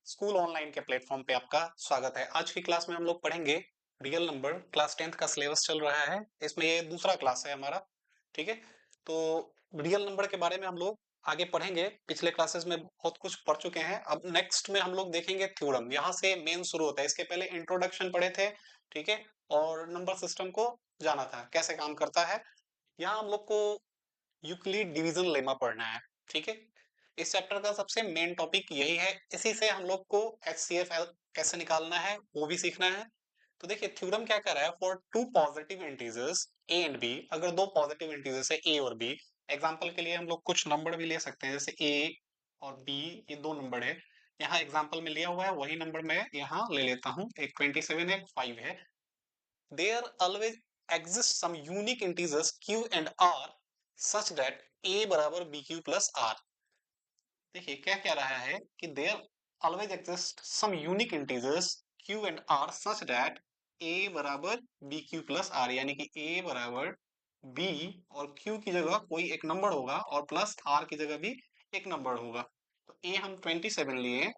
School online के platform पे आपका स्वागत है। आज की क्लास में हम लोग पढ़ेंगे रियल नंबर। क्लास 10th का सिलेबस चल रहा है, इसमें ये दूसरा क्लास है हमारा। ठीक है, तो रियल नंबर के बारे में हम लोग आगे पढ़ेंगे। पिछले क्लासेस में बहुत कुछ पढ़ चुके हैं, अब नेक्स्ट में हम लोग देखेंगे थ्योरम। यहाँ से मेन शुरू होता है। इसके पहले इंट्रोडक्शन पढ़े थे, ठीक है, और नंबर सिस्टम को जाना था कैसे काम करता है। यहाँ हम लोग को यूक्लिड डिवीजन लेमा पढ़ना है, ठीक है। इस चैप्टर का सबसे मेन टॉपिक यही है, इसी से हम लोग को एचसीएफ कैसे निकालना है वो भी सीखना है। तो देखिए थ्योरम क्या कर रहा है, for two positive integers A and B, अगर दो पॉजिटिव इंटीजर्स है ए और बी, एग्जांपल के लिए हम लोग कुछ नंबर भी ले सकते हैं, जैसे ए और बी, ये दो नंबर है। यहाँ एग्जांपल में लिया हुआ है, वही नंबर मैं यहाँ ले लेता हूँ। एक 27 है, एक 5 है। There always exists some unique integers q and r such that a बराबर bq plus r। देखिए क्या कह रहा है कि there always exists some unique integers q and r such that a बराबर bq plus r, यानी कि a बराबर b और q की जगह कोई एक नंबर होगा और प्लस r की जगह भी एक नंबर होगा। तो a हम 27 लिए,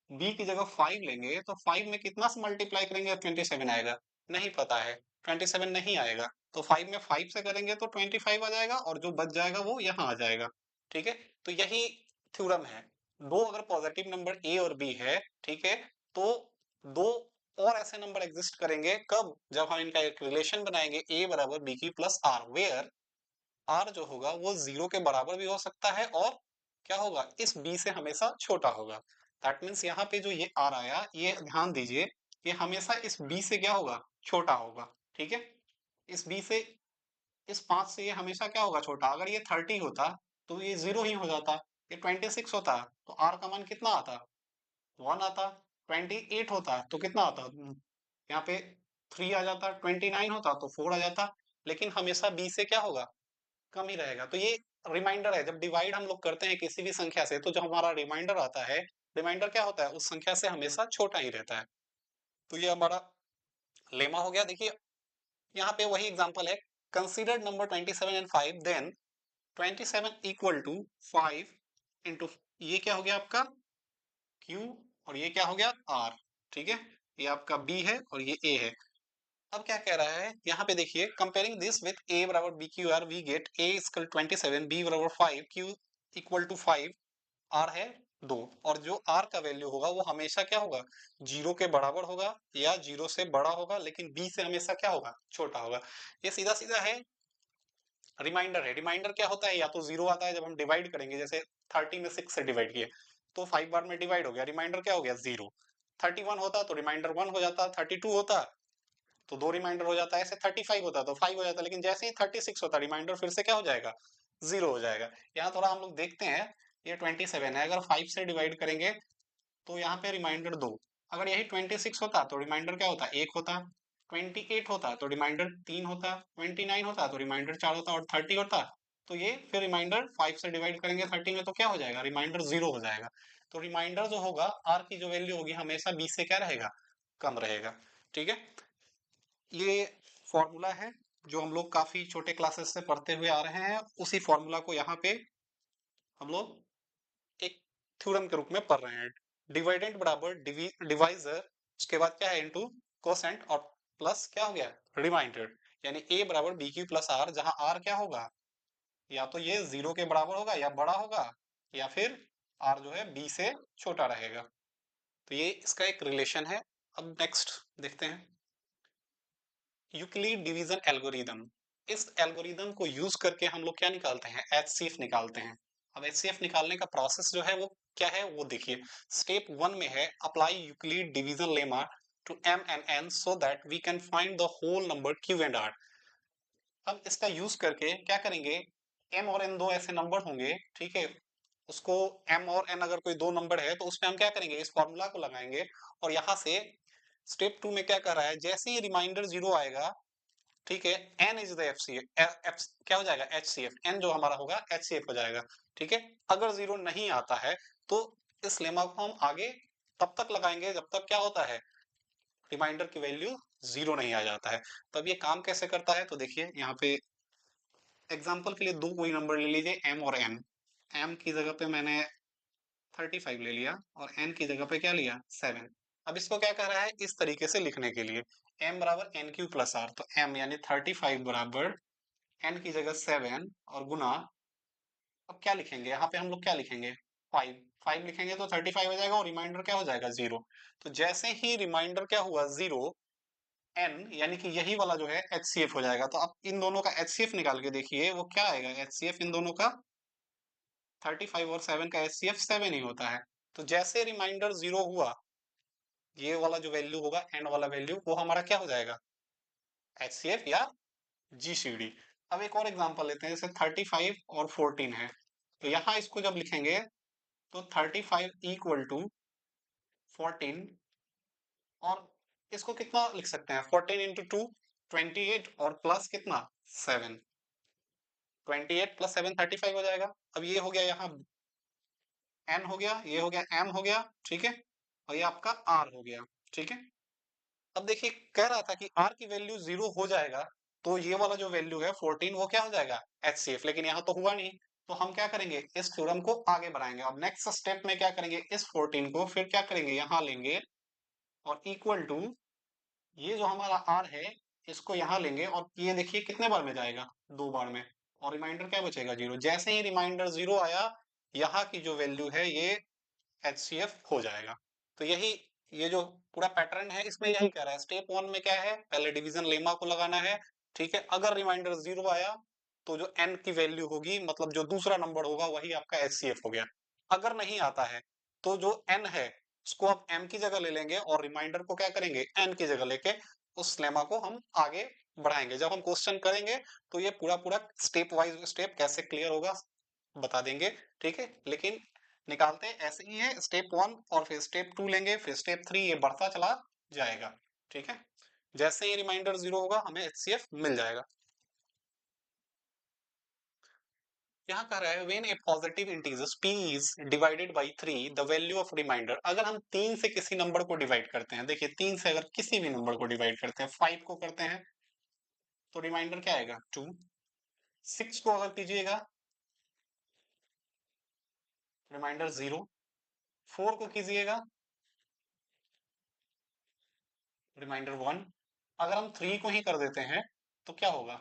b की जगह 5 लेंगे, तो 5 में कितना से मल्टीप्लाई करेंगे 27 आएगा? नहीं पता है, 27 नहीं आएगा। तो 5 में 5 से करेंगे तो 25 आ जाएगा, और जो बच जाएगा वो यहाँ आ जाएगा। ठीक है, तो यही थ्योरम है। दो अगर पॉजिटिव नंबर ए और बी है, ठीक है, तो दो और ऐसे नंबर एग्जिस्ट करेंगे कब? जब हम इनका एक रिलेशन बनाएंगे, ए बराबर बी की प्लस आर, वेयर आर जो होगा वो जीरो के बराबर भी हो सकता है, और क्या होगा, इस बी से हमेशा छोटा होगा। दैट मीन्स यहाँ पे जो ये आर आया, ये ध्यान दीजिए, ये हमेशा इस बी से क्या होगा, छोटा होगा। ठीक है, इस बी से, इस 5 से ये हमेशा क्या होगा, छोटा। अगर ये 30 होता तो ये जीरो ही हो जाता। ये 26 होता तो आर का मान कितना आता, 1 आता। 28 होता तो कितना आता, यहाँ पे 3 आ जाता। 29 होता तो 4 आ जाता। लेकिन हमेशा बी से क्या होगा, कम ही रहेगा। तो ये रिमाइंडर है, जब डिवाइड हम लोग करते हैं किसी भी संख्या से, तो जो हमारा रिमाइंडर आता है, रिमाइंडर क्या होता है, उस संख्या से हमेशा छोटा ही रहता है। तो ये हमारा लेमा हो गया। देखिए यहाँ पे वही एग्जांपल है, consider number 27 and 5, then 27 equal to 5 into, ये क्या हो गया आपका Q, और ये क्या हो गया R। ठीक है, ये आपका B है और ये A है। अब क्या कह रहा है यहाँ पे, देखिए कंपेयरिंग दिस विथ A बराबर B Q R, we get A equal 27, B बराबर 5, Q इक्वल टू 5, R है 2, और जो R का वैल्यू होगा वो हमेशा क्या होगा, जीरो के बराबर होगा या जीरो से बड़ा होगा, लेकिन B से हमेशा क्या होगा, छोटा होगा। ये सीधा सीधा है, रिमाइंडर है। रिमाइंडर क्या होता है, या तो जीरो आता है जब हम डिवाइड करेंगे, जैसे 30 में 6 से डिवाइड किए तो 5 बार में डिवाइड हो गया, रिमाइंडर क्या हो गया, जीरो। 31 होता तो रिमाइंडर 1 हो जाता, 32 होता तो दो रिमाइंडर हो जाता है, ऐसे 35 होता तो 5 हो जाता, लेकिन जैसे ही 36 होता रिमाइंडर फिर से क्या हो जाएगा, जीरो हो जाएगा। यहाँ थोड़ा हम लोग देखते हैं, ये 27 है, अगर 5 से डिवाइड करेंगे तो यहाँ पे रिमाइंडर 2। अगर यही 26 होता तो रिमाइंडर क्या होता, 1 होता। 28 होता तो रिमाइंडर 3 होता। 29 होता तो रिमाइंडर 4 होता, और 30 होता तो ये फिर रिमाइंडर 5 से डिवाइड करेंगे 30 में तो क्या हो जाएगा, रिमाइंडर 0 हो जाएगा। तो रिमाइंडर जो होगा, आर की जो वैल्यू होगी हमेशा 20 से क्या रहेगा, कम रहेगा। ठीक है, ये फॉर्मूला है जो हम लोग काफी छोटे क्लासेस से पढ़ते हुए आ रहे हैं, उसी फॉर्मूला को यहाँ पे हम लोग एक थ्योरम के रूप में पढ़ रहे हैं। डिवाइडेंट बराबर डिवाइजर, उसके बाद क्या है, इनटू कोसेंट, और प्लस क्या हो गया, रिमाइंडर। यानी ए बराबर बी क्यू प्लस आर, जहां आर क्या होगा, या तो ये जीरो के बराबर होगा या बड़ा होगा, या फिर आर जो है बी से छोटा रहेगा। तो ये इसका एक रिलेशन है। अब नेक्स्ट देखते हैं, यूक्लिड डिवीजन एल्गोरिदम। इस एल्गोरिदम को यूज करके हम लोग क्या निकालते हैं, एचसीएफ निकालते हैं। अब एचसीएफ निकालने का प्रोसेस जो है वो क्या है, वो देखिए। स्टेप 1 में है, apply Euclid division lemma to M and N so that we can find the whole number Q and R. अब इसका यूज करके क्या करेंगे, एम और एन दो ऐसे नंबर होंगे, ठीक है, उसको एम और एन अगर कोई दो नंबर है तो उसमें हम क्या करेंगे, इस फॉर्मूला को लगाएंगे। और यहाँ से स्टेप 2 में क्या कर रहा है, जैसे ही रिमाइंडर जीरो आएगा, ठीक है, N is the F C F, क्या हो जाएगा, एच सी एफ, एन जो हमारा होगा एच सी एफ हो जाएगा। ठीक है, अगर जीरो नहीं आता है तो इस लेमा को हम आगे तब तक लगाएंगे जब तक क्या होता है, रिमाइंडर की वैल्यू जीरो नहीं आ जाता है। तब ये काम कैसे करता है, तो देखिए यहाँ पे एग्जांपल के लिए दो कोई नंबर ले लीजिए, एम और एन। एम की जगह पे मैंने 35 ले लिया और n की जगह पे क्या लिया 7। अब इसको क्या कह रहा है इस तरीके से लिखने के लिए m बराबर एन क्यू प्लस आर, तो m यानी 35 बराबर n की जगह 7 और गुना, अब क्या लिखेंगे यहाँ पे हम लोग क्या लिखेंगे 5। 5 लिखेंगे तो 35 हो जाएगा और रिमाइंडर क्या हो जाएगा 0। तो जैसे ही रिमाइंडर क्या हुआ 0, n यानी कि यही वाला जो है HCF हो जाएगा। तो आप इन दोनों का HCF निकाल के देखिए वो क्या आएगा, HCF इन दोनों का 35 और 7 का HCF 7 ही होता है। तो जैसे रिमाइंडर 0 हुआ, ये वाला जो वैल्यू होगा n वाला वैल्यू वो हमारा क्या हो जाएगा HCF या GCD। अब एक और एग्जांपल लेते हैं, जैसे 35 और 14 है, तो यहाँ इसको जब लिखेंगे तो 35 इक्वल टू 14, और इसको कितना लिख सकते हैं 14 इंटू टू 28 और प्लस कितना 7, 28 प्लस 7 35 हो जाएगा। अब ये हो गया यहाँ n हो गया, ये हो गया m हो गया, ठीक है, और ये आपका r हो गया, ठीक है। अब देखिए कह रहा था कि r की वैल्यू 0 हो जाएगा तो ये वाला जो वैल्यू है 14 वो क्या हो जाएगा HCF, लेकिन यहाँ तो हुआ नहीं। तो हम क्या करेंगे इस थ्योरम को आगे बढ़ाएंगे। अब नेक्स्ट स्टेप में क्या करेंगे, इस 14 को फिर क्या करेंगे यहाँ लेंगे और इक्वल टू ये जो हमारा आर है इसको यहाँ लेंगे, और ये देखिए कितने बार में जाएगा 2 बार में, और रिमाइंडर क्या बचेगा 0। जैसे ही रिमाइंडर 0 आया यहाँ की जो वैल्यू है ये HCF हो जाएगा। तो यही ये जो पूरा पैटर्न है इसमें यही कह रहा है। स्टेप 1 में क्या है, पहले डिवीजन लेमा को लगाना है, ठीक है। अगर रिमाइंडर 0 आया तो जो n की वैल्यू होगी मतलब जो दूसरा नंबर होगा वही आपका HCF हो गया। अगर नहीं आता है तो जो n है उसको आप m की जगह ले लेंगे और रिमाइंडर को क्या करेंगे n की जगह लेके उस लेमा को हम आगे बढ़ाएंगे। जब हम क्वेश्चन करेंगे तो ये पूरा पूरा स्टेप वाइज स्टेप कैसे क्लियर होगा बता देंगे, ठीक है। लेकिन निकालते ऐसे ही है, स्टेप 1 और फिर स्टेप 2 लेंगे, फिर स्टेप 3, ये बढ़ता चला जाएगा, ठीक है। जैसे ही रिमाइंडर 0 होगा हमें HCF मिल जाएगा। यहाँ कह रहा है when a positive integer p is divided by 3 the value of remainder. अगर हम 3 से किसी नंबर को डिवाइड करते हैं, देखिए 3 से अगर किसी भी नंबर को डिवाइड करते हैं, 5 को करते हैं तो रिमाइंडर क्या आएगा 2। 6 को अगर कीजिएगा रिमाइंडर 0। 4 को कीजिएगा रिमाइंडर 1। अगर हम 3 को ही कर देते हैं तो क्या होगा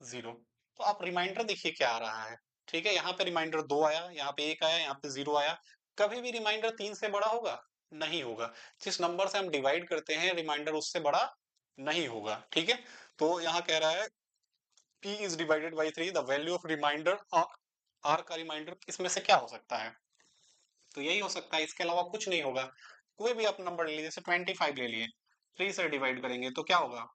0। तो आप रिमाइंडर देखिए क्या आ रहा है, ठीक है। यहाँ पे रिमाइंडर 2 आया, यहाँ पे 1 आया, यहाँ पे 0 आया। कभी भी रिमाइंडर 3 से बड़ा होगा नहीं होगा। जिस नंबर से हम डिवाइड करते हैं रिमाइंडर उससे बड़ा नहीं होगा, ठीक है। तो यहाँ कह रहा है p is divided by 3 the value of remainder, r का रिमाइंडर इसमें से क्या हो सकता है, तो यही हो सकता है, इसके अलावा कुछ नहीं होगा। कोई भी आप नंबर ले लीजिए, जैसे 25 ले लिए, 3 से डिवाइड करेंगे तो क्या होगा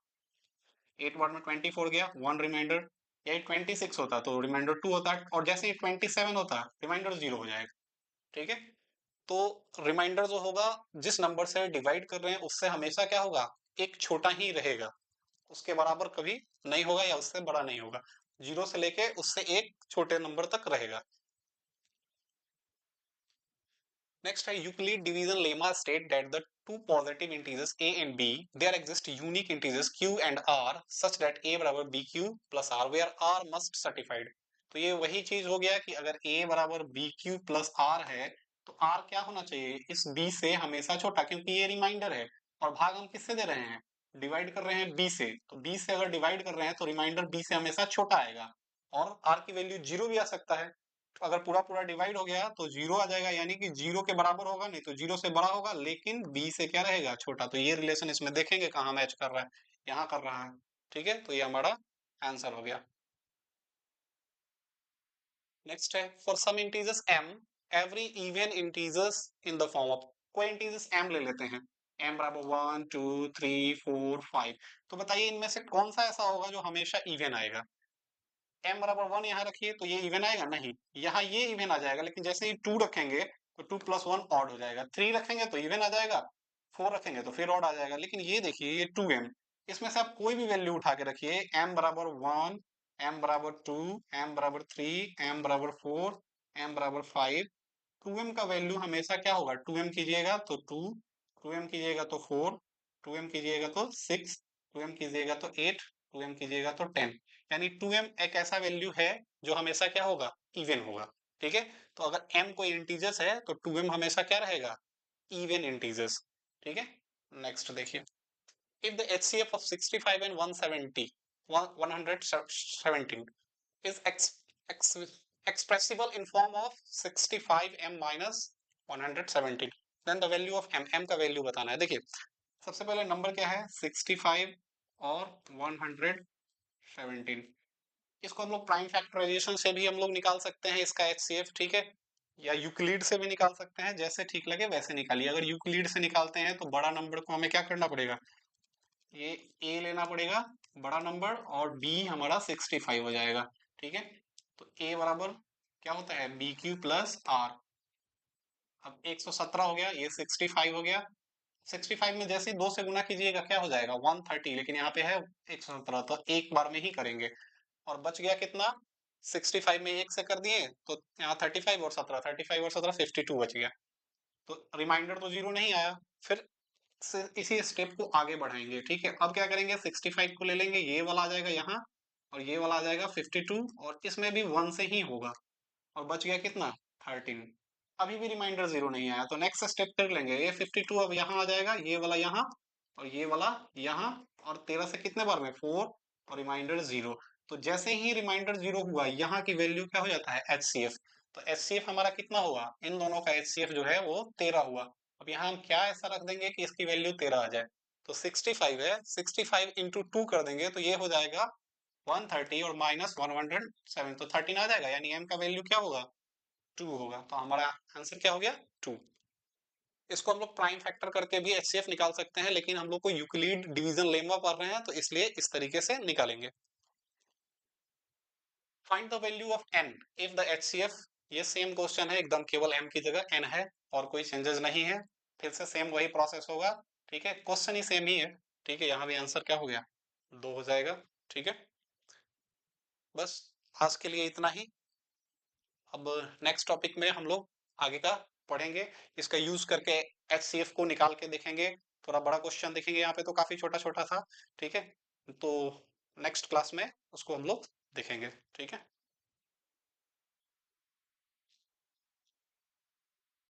8 बार में 24 गया, 1 रिमाइंडर। यही 26 होता तो रिमाइंडर 2 होता, और जैसे ही 27 होता रिमाइंडर 0 हो जाएगा, ठीक है। तो रिमाइंडर जो होगा जिस नंबर से डिवाइड कर रहे हैं उससे हमेशा क्या होगा एक छोटा ही रहेगा, उसके बराबर कभी नहीं होगा या उससे बड़ा नहीं होगा। 0 से लेके उससे एक छोटे नंबर तक रहेगा। Next है Euclid division lemma state that the two positive integers a and b there exist unique integers q and r such that a बराबर bq plus r where r must certified। तो ये वही चीज हो गया कि अगर a बराबर bq plus r है तो r क्या होना चाहिए इस b से हमेशा छोटा, क्योंकि ये रिमाइंडर है और भाग हम किससे दे रहे हैं डिवाइड कर रहे हैं b से। तो b से अगर डिवाइड कर रहे हैं तो रिमाइंडर b से हमेशा छोटा आएगा, और r की वैल्यू 0 भी आ सकता है। तो अगर पूरा पूरा डिवाइड हो गया तो 0 आ जाएगा, यानी कि 0 के बराबर होगा नहीं तो 0 से बड़ा होगा, लेकिन b से क्या रहेगा छोटा। तो ये रिलेशन इसमें देखेंगे कहाँ मैच कर रहा है, यहाँ कर रहा है, ठीक है। तो ये हमारा आंसर हो गया। नेक्स्ट है for some integers m every even integers in the form of, कोई इंटीजर्स m ले लेते हैं, m बराबर 1 2 3 4 5, तो बताइए इनमें से कौन सा ऐसा होगा जो हमेशा इवन आएगा। m बराबर 1 यहाँ रखिए तो ये इवन आएगा नहीं, यहाँ ये इवन आ जाएगा, लेकिन जैसे ही 2 रखेंगे तो 2 प्लस 1 ऑड हो जाएगा, 3 रखेंगे तो इवन आ जाएगा, 4 रखेंगे तो फिर ऑड आ जाएगा। लेकिन ये देखिए ये 2m, इसमें से आप कोई भी वैल्यू उठा के रखिए, m बराबर 1, m बराबर 2, m बराबर 3, m बराबर 4, m बराबर 5, 2m का वैल्यू हमेशा क्या होगा 2m कीजिएगा तो 2, 2m कीजिएगा तो 4, 2m कीजिएगा तो 6, 2m कीजिएगा तो 8, 2m कीजिएगा तो 10। यानी 2m एक ऐसा वैल्यू है जो हमेशा क्या होगा इवन होगा, ठीक है। तो अगर m कोई इंटीजर्स है तो 2m हमेशा क्या रहेगा, इवन इंटीजर्स। ठीक है। नेक्स्ट देखिए, if the HCF of 65 and 170 117 is ex, expressible in form of 65m minus 117, then the value of m का वैल्यू बताना है। देखिए सबसे पहले नंबर क्या है, 65 और 117। इसको हम लोग प्राइम फैक्टराइजेशन से भी हम लोग निकाल सकते हैं इसका HCF, ठीक है, या यूक्लिड से भी निकाल सकते हैं, जैसे ठीक लगे वैसे निकालिए। अगर यूक्लिड से निकालते हैं तो बड़ा नंबर को हमें क्या करना पड़ेगा, ये a लेना पड़ेगा बड़ा नंबर, और b हमारा 65 हो जाएगा। ठीक है। तो a बराबर क्या होता है, बी क्यू प्लस आर। अब 117 हो गया, ये 65 हो गया। 65 में जैसे ही 2 से गुना कीजिएगा क्या हो जाएगा, 130, लेकिन यहाँ पे है 117, तो एक बार में ही करेंगे। और बच गया कितना, 65 में एक से कर दिए तो यहाँ 35 और 17, 35 और 17 52 बच गया। तो रिमाइंडर तो जीरो नहीं आया। फिर से इसी स्टेप को आगे बढ़ाएंगे। ठीक है। अब क्या करेंगे, 65 को ले लेंगे, ये वाला आ जाएगा यहाँ, और ये वाला आ जाएगा 52, और इसमें भी 1 से ही होगा, और बच गया कितना, 13। अभी भी रिमाइंडर जीरो नहीं आया, तो नेक्स्ट स्टेप कर लेंगे, ये 52 अब यहाँ आ जाएगा, ये वाला यहाँ, और ये वाला यहाँ, और 13 से कितने बार में, 4, और रिमाइंडर जीरो। तो जैसे ही रिमाइंडर जीरो हुआ, यहाँ की वैल्यू क्या हो जाता है, HCF। तो HCF हमारा कितना हुआ, इन दोनों का HCF जो है वो 13 हुआ। अब यहाँ हम क्या ऐसा रख देंगे कि इसकी वैल्यू 13 आ जाए। तो 65 है, 65 इंटू 2 कर देंगे तो ये हो जाएगा 130 और माइनस 107, तो 13 आ जाएगा, यानी m का वैल्यू क्या होगा, 2 होगा। तो हमारा आंसर क्या हो गया, 2। इसको हम लोग प्राइम फैक्टर करके भी HCF निकाल सकते हैं, लेकिन हम लोग को यूक्लिड डिवीजन लेमा पढ़ रहे हैं तो इसलिए इस तरीके से निकालेंगे। Find the value of n if the HCF, ये सेम क्वेश्चन है एकदम, केवल m की जगह n है और कोई चेंजेस नहीं है। फिर से सेम वही प्रोसेस होगा। ठीक है, क्वेश्चन ही सेम ही है। ठीक है, यहाँ भी आंसर क्या हो गया, 2 हो जाएगा। ठीक है, बस आज के लिए इतना ही। अब नेक्स्ट टॉपिक में हम लोग आगे का पढ़ेंगे, इसका यूज करके HCF को निकाल के देखेंगे। थोड़ा बड़ा क्वेश्चन देखेंगे, यहाँ पे तो काफी छोटा छोटा था। ठीक है, तो नेक्स्ट क्लास में उसको हम लोग देखेंगे। ठीक है।